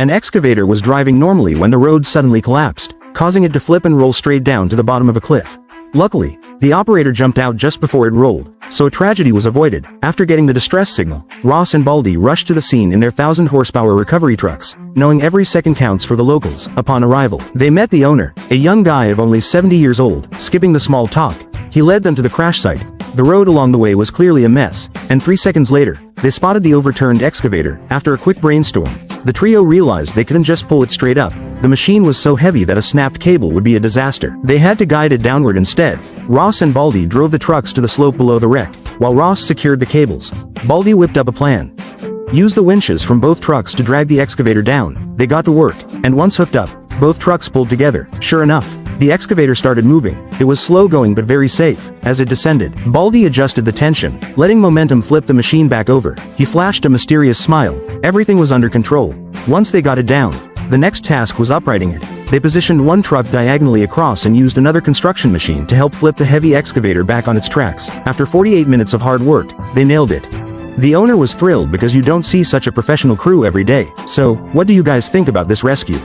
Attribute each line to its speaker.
Speaker 1: An excavator was driving normally when the road suddenly collapsed, causing it to flip and roll straight down to the bottom of a cliff. Luckily, the operator jumped out just before it rolled, so a tragedy was avoided. After getting the distress signal, Ross and Baldy rushed to the scene in their 1,000-horsepower recovery trucks, knowing every second counts for the locals. Upon arrival, they met the owner, a young guy of only 70 years old. Skipping the small talk, he led them to the crash site. The road along the way was clearly a mess, and 3 seconds later, they spotted the overturned excavator. After a quick brainstorm, the trio realized they couldn't just pull it straight up. The machine was so heavy that a snapped cable would be a disaster. They had to guide it downward instead. Ross and Baldy drove the trucks to the slope below the wreck, while Ross secured the cables. Baldy whipped up a plan. Use the winches from both trucks to drag the excavator down. They got to work, and once hooked up, both trucks pulled together. Sure enough, the excavator started moving. It was slow going but very safe. As it descended, Baldy adjusted the tension, letting momentum flip the machine back over. He flashed a mysterious smile. Everything was under control. Once they got it down, the next task was uprighting it. They positioned one truck diagonally across and used another construction machine to help flip the heavy excavator back on its tracks. After 48 minutes of hard work, they nailed it. The owner was thrilled because you don't see such a professional crew every day. So, what do you guys think about this rescue?